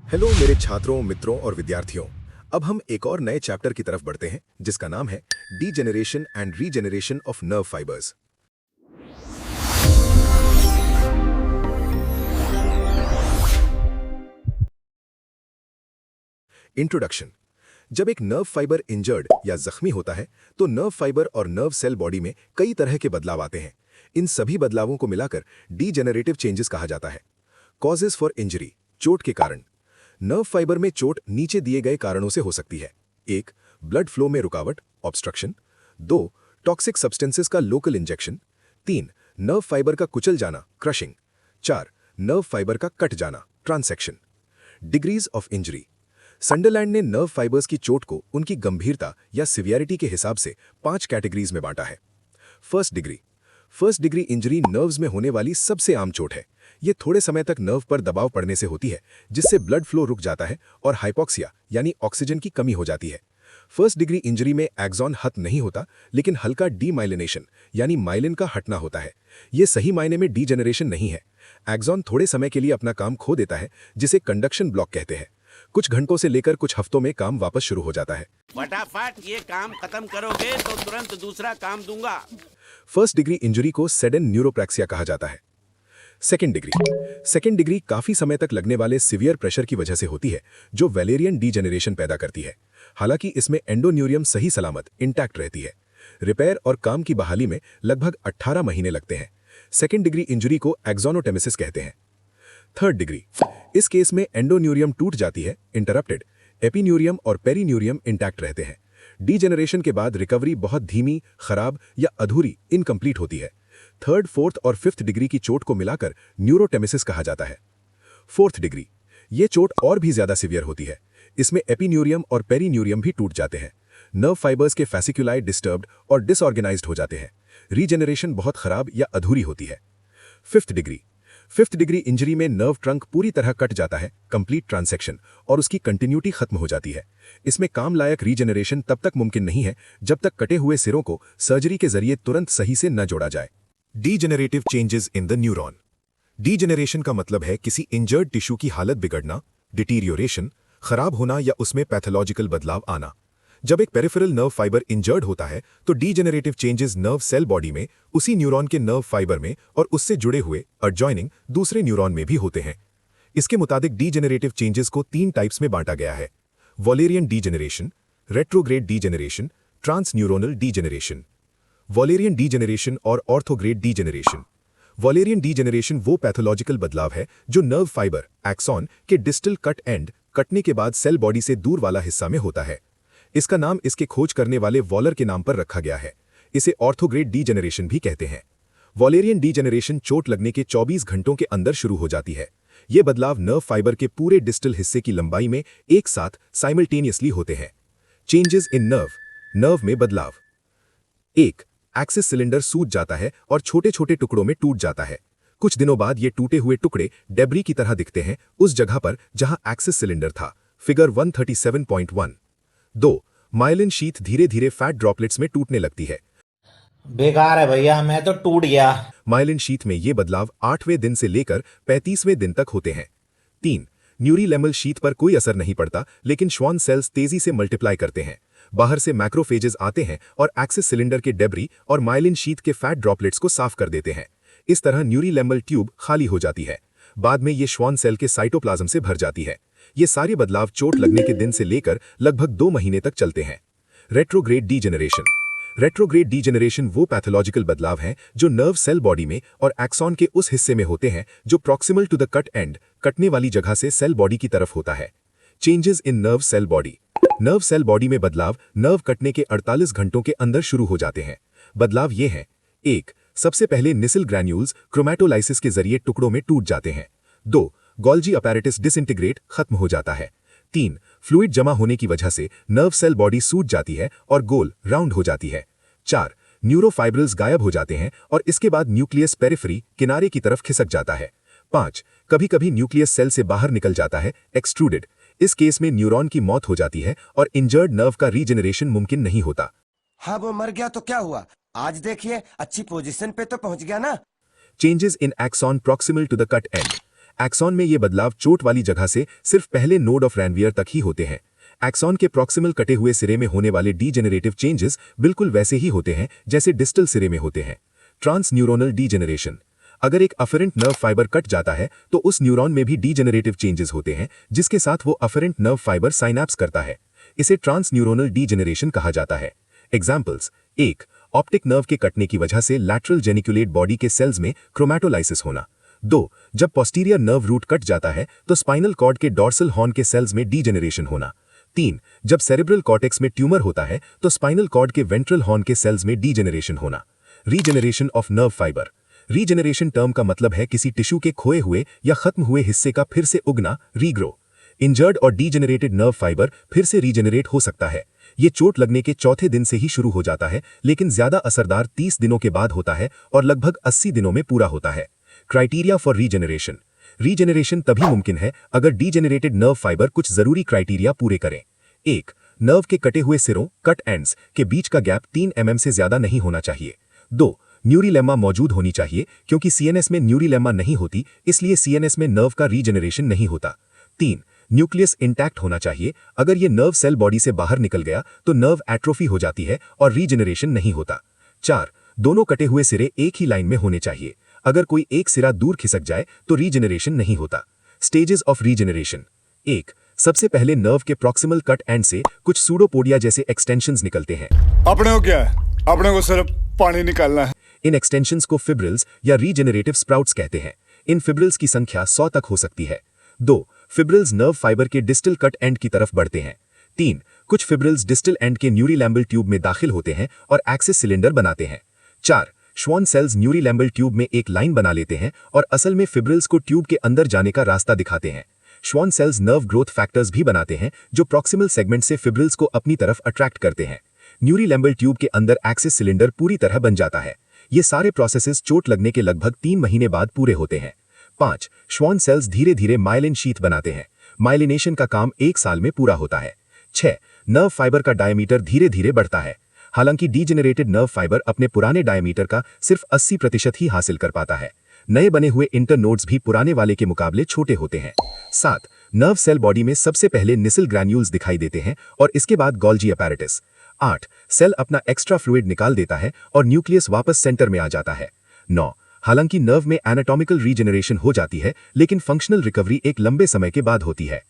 Hello मेरे छात्रों, मित्रों और विद्यार्थियों। अब हम एक और नए चैप्टर की तरफ बढ़ते हैं जिसका नाम है degeneration and regeneration of nerve fibres. Introduction. जब एक नर्व फाइबर इंजर्ड या जख्मी होता है तो नर्व फाइबर और नर्व सेल बॉडी में कई तरह के बदलाव आते हैं। इन सभी बदलावों को मिलाकर डीजेनरेटिव चेंजेस कहा जाता है। कॉजेस फॉर इंजरी, चोट के कारण। नर्व फाइबर में चोट नीचे दिए गए कारणों से हो सकती है। 1. ब्लड फ्लो में रुकावट, ऑब्स्ट्रक्शन। 2. टॉक्सिक सब्सटेंसेस का लोकल इंजेक्शन। 3. नर्व फाइबर का कुचल जाना, क्रशिंग। 4. नर्व फाइबर का कट जाना, transaction. Degrees of injury. Sunderland ने नर्व फाइबर्स की चोट को उनकी गंभीरता या सिवियरिटी के हिसाब से 5 कैटेगरीज में बांटा है। फर्स्ट डिग्री इंजरी नर्व्स में होने वाली सबसे आम चोट है। ये थोड़े समय तक नर्व पर दबाव पड़ने से होती है, जिससे ब्लड फ्लो रुक जाता है और हाइपोक्सिया यानी ऑक्सीजन की कमी हो जाती है। फर्स्ट डिग्री इंजरी में एक्सॉन खत्म नहीं होता, लेकिन हल्का डीमाइलिनेशन यानी माइलिन का हटना होता है। ये सही मायने में डीजेनरेशन नहीं है। एक्सॉन थोड़े समय के लिए अपना काम खो देता है, जिसे कंडक्शन ब्लॉक कहते हैं। कुछ घंटों से लेकर कुछ हफ्तों में काम वापस शुरू हो जाता है। फटाफट ये काम खत्म करोगे तो तुरंत दूसरा काम दूंगा। फर्स्ट डिग्री इंजरी को सडन न्यूरोप्रैक्सिया कहा जाता है। सेकेंड डिग्री काफी समय तक लगने वाले सिवियर प्रेशर की वजह से होती है, जो वैलेरियन डीजेनरेशन पैदा करती है। हालांकि इसमें एंडोन्यूरियम सही सलामत इंटैक्ट रहती है। रिपेयर और काम की बहाली में लगभग 18 महीने लगते हैं। सेकेंड डिग्री इंजरी को एक्सोनोटेमेसिस कहते हैं। थर्ड डिग्री, इस केस में एंडोन्यूरियम टूट जाती है, इंटरप्टेड। एपिन्यूरियम और पेरीन्यूरियम इंटैक्ट रहते हैं। डीजेनरेशन के बाद रिकवरी बहुत धीमी, खराब या अधूरी, इनकम्प्लीट होती है। थर्ड, फोर्थ और फिफ्थ डिग्री की चोट को मिलाकर न्यूरोटेमेसिस कहा जाता है। फोर्थ डिग्री, ये चोट और भी ज्यादा सिवियर होती है। इसमें एपिन्यूरियम और पेरीन्यूरियम भी टूट जाते हैं। नर्व फाइबर्स के फैसिक्युलाई डिस्टर्ब्ड और डिसऑर्गेनाइज्ड हो जाते हैं। रीजेनरेशन बहुत खराब या अधूरी होती है। फिफ्थ डिग्री इंजरी में नर्व ट्रंक पूरी तरह कट जाता है, कंप्लीट ट्रांसेक्शन, और उसकी कंटिन्यूटी खत्म हो जाती है। इसमें काम लायक रीजेनरेशन तब तक मुमकिन नहीं है जब तक कटे हुए सिरों को सर्जरी के जरिए तुरंत सही से न जोड़ा जाए। Degenerative changes in the neuron. Degeneration का मतलब है किसी इंजर्ड टिश्यू की हालत बिगड़ना, डिटीरियोरेशन, खराब होना या उसमें पैथोलॉजिकल बदलाव आना। जब एक पेरिफेरल नर्व फाइबर इंजर्ड होता है तो degenerative changes nerve cell body में, उसी न्यूरॉन के नर्व फाइबर में और उससे जुड़े हुए एडजॉइनिंग दूसरे न्यूरॉन में भी होते हैं। इसके मुताबिक डीजेनरेटिव चेंजेस को 3 टाइप्स में बांटा गया है: Wallerian degeneration, retrograde degeneration, transneuronal degeneration. Wallerian degeneration और ऑर्थोग्रेड डीजेनरेशन। वॉलेरियन डीजेनरेशन वो पैथोलॉजिकल बदलाव है जो नर्व फाइबर एक्सॉन के डिस्टल कट एंड कटने के बाद सेल बॉडी से दूर वाला हिस्सा में होता है। इसका नाम इसके खोज करने वाले वॉलर के नाम पर रखा गया है। इसे ऑर्थोग्रेड डीजेनरेशन भी कहते हैं। वॉलेरियन डीजेनरेशन चोट लगने के 24 घंटों के अंदर शुरू हो जाती है। ये बदलाव नर्व फाइबर के पूरे डिस्टल हिस्से की लंबाई में एक साथ साइमल्टेनियसली होते हैं। चेंजेस इन नर्व में बदलाव। 1. एक्सिस सिलेंडर सूज जाता है और छोटे छोटे टुकड़ों में टूट जाता है। कुछ दिनों बाद ये टूटे हुए टुकड़े डेब्री की तरह दिखते हैं उस जगह पर जहां एक्सिस सिलेंडर था। फिगर 137.1। 2. माइलिन शीथ धीरे धीरे फैट ड्रॉपलेट्स में टूटने लगती है। बेकार है भैया, मैं तो टूट गया। माइलिन शीथ में ये बदलाव 8वें दिन से लेकर 35वें दिन तक होते हैं। 3. न्यूरीलेमल शीथ पर कोई असर नहीं पड़ता, लेकिन श्वान सेल्स तेजी से मल्टीप्लाई करते हैं। बाहर से मैक्रोफेजेस आते हैं और एक्सिस सिलेंडर के डेब्री और माइलिन शीथ के फैट ड्रॉपलेट्स को साफ कर देते हैं। इस तरह न्यूरीलेमल ट्यूब खाली हो जाती है। बाद में ये श्वान सेल के साइटोप्लाज्म से भर जाती है। ये सारे बदलाव चोट लगने के दिन से लेकर लगभग 2 महीने तक चलते हैं। रेट्रोग्रेड डीजेनरेशन वो पैथोलॉजिकल बदलाव हैं जो नर्व सेल बॉडी में और एक्सॉन के उस हिस्से में होते हैं जो proximal to the cut and, कटने वाली जगह से सेल बॉडी की तरफ होता है। Changes in nerve cell body. Nerve cell body में बदलाव नर्व कटने के 48 घंटों के अंदर शुरू हो जाते हैं। बदलाव ये हैं: 1. सबसे पहले निसिल ग्रैन्यूल्स क्रोमैटोलाइसिस के जरिए टुकड़ों में टूट जाते हैं। 2. गोल्जी अपैरेटस डिसइंटीग्रेट खत्म हो जाता है। 3. फ्लूइड जमा होने की वजह से नर्व सेल बॉडी सूज जाती है और गोल राउंड हो जाती है। 4. न्यूरोफाइब्रिल्स गायब हो जाते हैं और इसके बाद न्यूक्लियस पेरिफेरी किनारे की तरफ खिसक जाता है। 5. कभी कभी न्यूक्लियस सेल से बाहर निकल जाता है, एक्सट्रूडेड। इस केस में न्यूरॉन की मौत हो जाती है और इंजर्ड नर्व का रीजेनरेशन मुमकिन नहीं होता। हाँ, वो मर गया तो क्या हुआ? आज देखिए अच्छी पोजीशन पे तो पहुंच गया ना। Changes in axon proximal to the cut end. Axon में ये बदलाव चोट वाली जगह से सिर्फ पहले नोड ऑफ रैनवियर तक ही होते हैं। एक्सॉन के प्रॉक्सिमल कटे हुए सिरे में होने वाले डीजेनरेटिव चेंजेस बिल्कुल वैसे ही होते हैं जैसे डिस्टल सिरे में होते हैं। Trans neuronal degeneration. अगर एक अफरेंट नर्व फाइबर कट जाता है तो उस न्यूरॉन में भी डीजेनरेटिव चेंजेस होते हैं जिसके साथ वो अफरेंट नर्व फाइबर साइनैप्स करता है। इसे ट्रांस न्यूरोनल डीजेनरेशन कहा जाता है। एग्जाम्पल्स: 1. ऑप्टिक नर्व के कटने की वजह से लैटरल जेनिकुलेट बॉडी के सेल्स में क्रोमैटोलाइसिस होना। 2. जब पोस्टीरियर नर्व रूट कट जाता है तो स्पाइनल कॉर्ड के डॉर्सल हॉर्न के सेल्स में डीजेनरेशन होना। 3. जब सेरेब्रल कॉर्टेक्स में ट्यूमर होता है तो स्पाइनल कॉर्ड के वेंट्रल हॉर्न के सेल्स में डीजेनरेशन होना। Regeneration of nerve fibre. Regeneration term का मतलब है किसी टिश्यू के खोए हुए या खत्म हुए हिस्से का फिर से उगना, रीग्रो। इंजर्ड और डीजेनरेटेड नर्व फाइबर फिर से रीजेनरेट हो सकता है। ये चोट लगने के चौथे दिन से ही शुरू हो जाता है, लेकिन ज्यादा असरदार 30 दिनों के बाद होता है और लगभग 80 दिनों में पूरा होता है। Criteria for regeneration. रीजेनरेशन तभी मुमकिन है अगर डीजेनरेटेड नर्व फाइबर कुछ जरूरी क्राइटेरिया पूरे करें। 1. नर्व के कटे हुए सिरों, कट एंड्स के बीच का गैप 3 mm से ज्यादा नहीं होना चाहिए। 2. न्यूरीलेमा मौजूद होनी चाहिए, क्योंकि सीएनएस में न्यूरीलेमा नहीं होती, इसलिए सीएनएस में नर्व का रीजेनरेशन नहीं होता। 3. न्यूक्लियस इंटैक्ट होना चाहिए। अगर ये नर्व सेल बॉडी से बाहर निकल गया तो नर्व एट्रोफी हो जाती है और रीजेनरेशन नहीं होता। 4. दोनों कटे हुए सिरे एक ही लाइन में होने चाहिए। अगर कोई एक सिरा दूर खिसक जाए तो रीजेनरेशन नहीं होता। Stages of regeneration. 1. सबसे पहले नर्व के प्रॉक्सिमल कट एंड से कुछ सूडोपोडिया जैसे एक्सटेंशंस निकलते हैं। अपने को क्या है? अपने को सिर्फ पानी निकालना है। इन एक्सटेंशंस को फिब्रिल्स या रीजेनरेटिव स्प्राउट्स कहते हैं। इन फिब्रिल्स की संख्या 100 तक हो सकती है। 2. फिब्रिल्स नर्व फाइबर के डिस्टल कट एंड की तरफ बढ़ते हैं। 3. कुछ फिब्रिल्स डिस्टल एंड के न्यूरीलैम्बल ट्यूब में दाखिल होते हैं और एक्सिस सिलेंडर बनाते हैं। 4. श्वॉन सेल्स न्यूरीलैम्बल ट्यूब में एक लाइन बना लेते हैं और असल में फिब्रिल्स को ट्यूब के अंदर जाने का रास्ता दिखाते हैं। श्वॉन सेल्स नर्व ग्रोथ फैक्टर्स भी बनाते हैं जो प्रॉक्सिमल सेगमेंट से फिब्रिल्स को अपनी तरफ अट्रैक्ट करते हैं। न्यूरीलैम्बल ट्यूब के अंदर एक्सिस सिलेंडर पूरी तरह बन जाता है। ये सारे प्रोसेसेस चोट लगने के लगभग 3 महीने बाद पूरे होते हैं। 5. श्वॉन सेल्स धीरे धीरे माइलिन शीथ बनाते हैं। माइलिनेशन का काम 1 साल में पूरा होता है। 6. नर्व फाइबर का डायमीटर धीरे धीरे बढ़ता है। हालांकि डीजेनरेटेड नर्व फाइबर अपने पुराने डायमीटर का सिर्फ 80% ही हासिल कर पाता है। नए बने हुए इंटरनोड्स भी पुराने वाले के मुकाबले छोटे होते हैं। 7. नर्व सेल बॉडी में सबसे पहले निसिल ग्रैन्यूल्स दिखाई देते हैं और इसके बाद गोल्जी अपैरेटस। 8. सेल अपना एक्स्ट्रा फ्लूइड निकाल देता है और न्यूक्लियस वापस सेंटर में आ जाता है। 9. हालांकि नर्व में एनाटॉमिकल रीजेनरेशन हो जाती है, लेकिन फंक्शनल रिकवरी एक लंबे समय के बाद होती है।